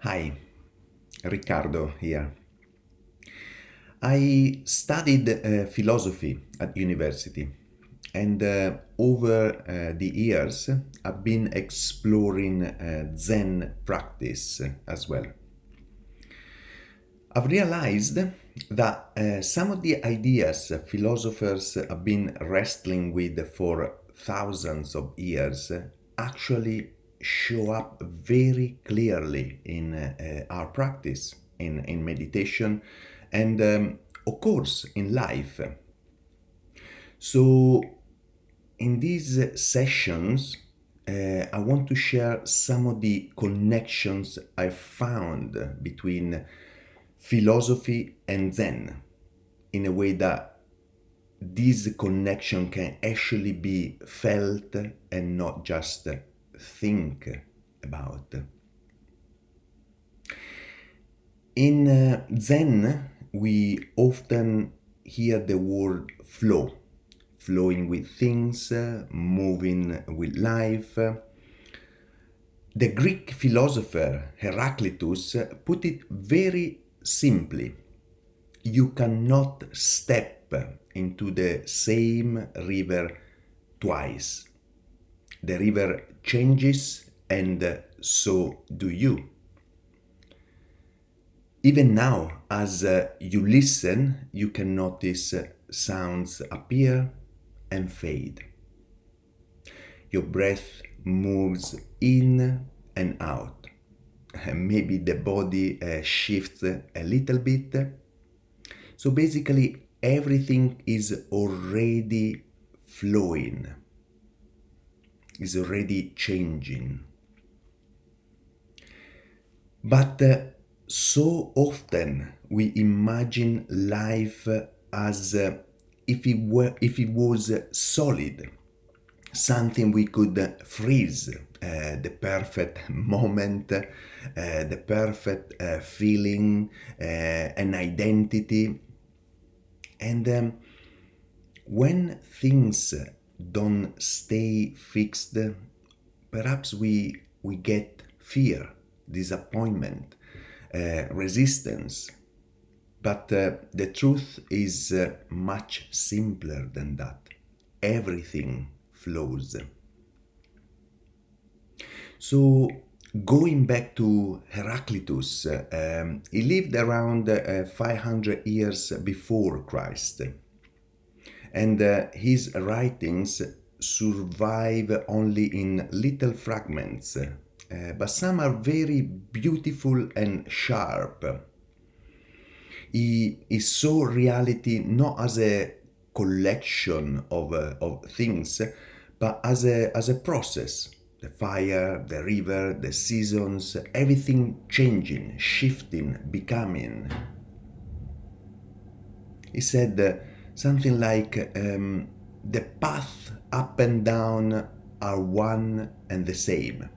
Hi, Riccardo here. I studied philosophy at university, and over the years, I've been exploring Zen practice as well. I've realized that some of the ideas philosophers have been wrestling with for thousands of years actually show up very clearly in our practice, in meditation, and of course in life. So, in these sessions, I want to share some of the connections I found between philosophy and Zen in a way that this connection can actually be felt and not just think about. In Zen, we often hear the word flow, flowing with things, moving with life. The Greek philosopher Heraclitus put it very simply. You cannot step into the same river twice. The river changes, and so do you. Even now, as you listen, you can notice sounds appear and fade. Your breath moves in and out. Maybe the body shifts a little bit. So basically, everything is already flowing, is already changing. But so often we imagine life as if it was solid, something we could freeze, the perfect moment, the perfect feeling, an identity. And when things don't stay fixed, perhaps we get fear, disappointment, resistance. But the truth is much simpler than that. Everything flows. So, going back to Heraclitus, he lived around 500 years before Christ, and his writings survive only in little fragments, but some are very beautiful and sharp. He saw reality not as a collection of things, but as a process. The fire, the river, the seasons, everything changing, shifting, becoming. He said something like, the path up and down are one and the same.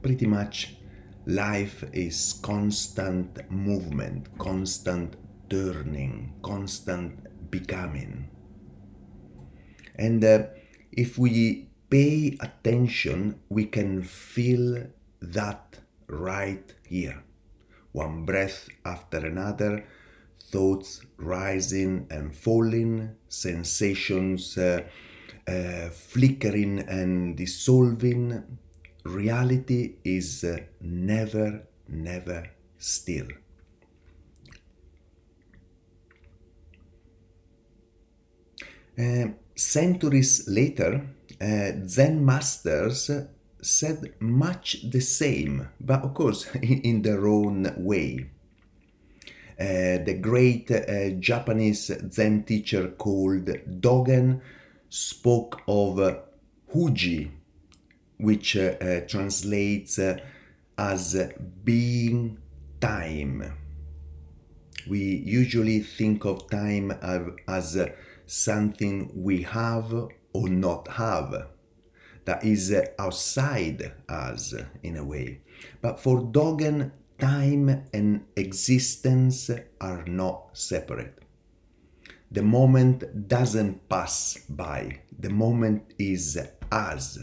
Pretty much, life is constant movement, constant turning, constant becoming. And if we pay attention, we can feel that right here. One breath after another, thoughts rising and falling, sensations flickering and dissolving. Reality is never, never still. Centuries later, Zen masters said much the same, but of course in their own way. The great Japanese Zen teacher called Dogen spoke of Huji, which translates as being time. We usually think of time as something we have or not have, that is outside us in a way. But for Dogen, time and existence are not separate. The moment doesn't pass by, the moment is us.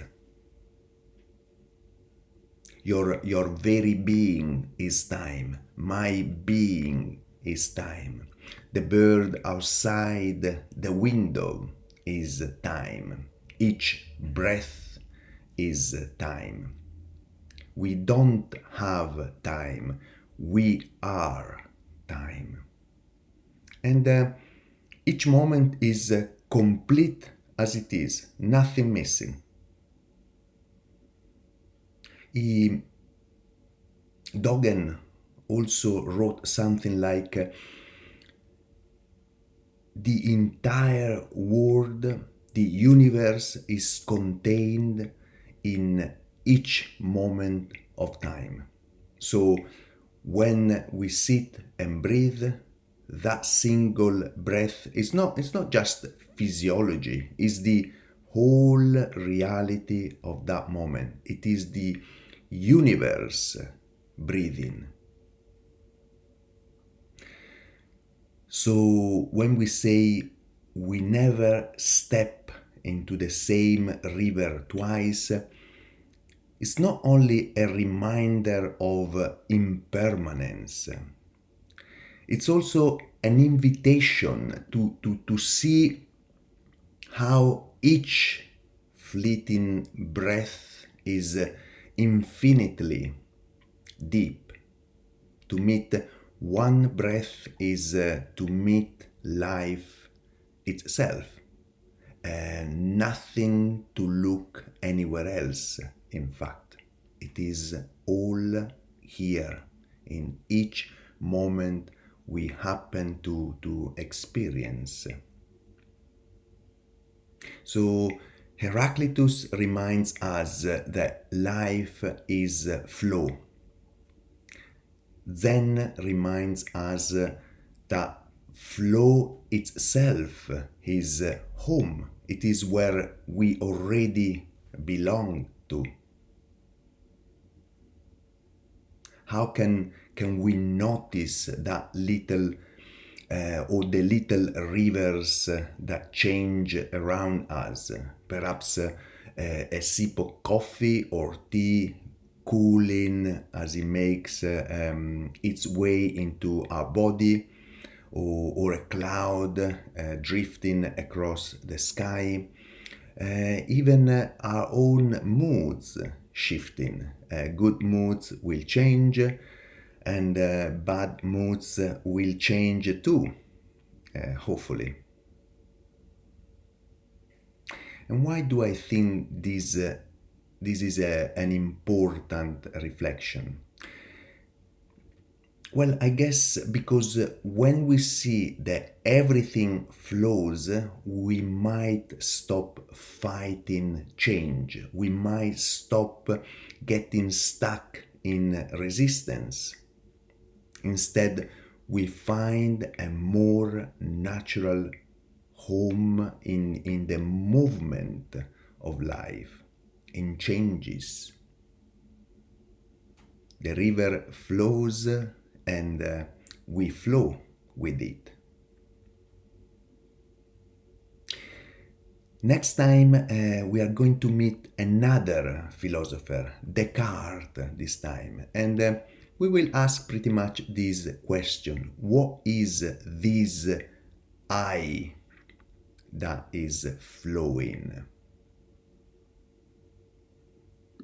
Your very being is time. My being is time. The bird outside the window is time. Each breath is time. We don't have time. We are time. And each moment is complete as it is, nothing missing. Dogen also wrote something like the entire world, the universe is contained in each moment of time. So when we sit and breathe, that single breath is not, it's not just physiology, it's the whole reality of that moment. It is the universe breathing. So when we say we never step into the same river twice, it's not only a reminder of impermanence, it's also an invitation to see how each fleeting breath is infinitely deep. To meet one breath is to meet life itself, and nothing to look anywhere else. In fact, it is all here in each moment we happen to experience. So Heraclitus reminds us that life is flow. Zen reminds us that flow itself is home. It is where we already belong to. How can we notice that little or the little rivers that change around us? Perhaps a sip of coffee or tea cooling as it makes its way into our body, or a cloud drifting across the sky, even our own moods shifting. Good moods will change, and bad moods will change too, hopefully. And why do I think this is an important reflection? Well, I guess because when we see that everything flows, we might stop fighting change. We might stop getting stuck in resistance. Instead, we find a more natural home in the movement of life, in changes. The river flows and we flow with it. Next time we are going to meet another philosopher, Descartes this time, and we will ask pretty much this question: what is this I that is flowing?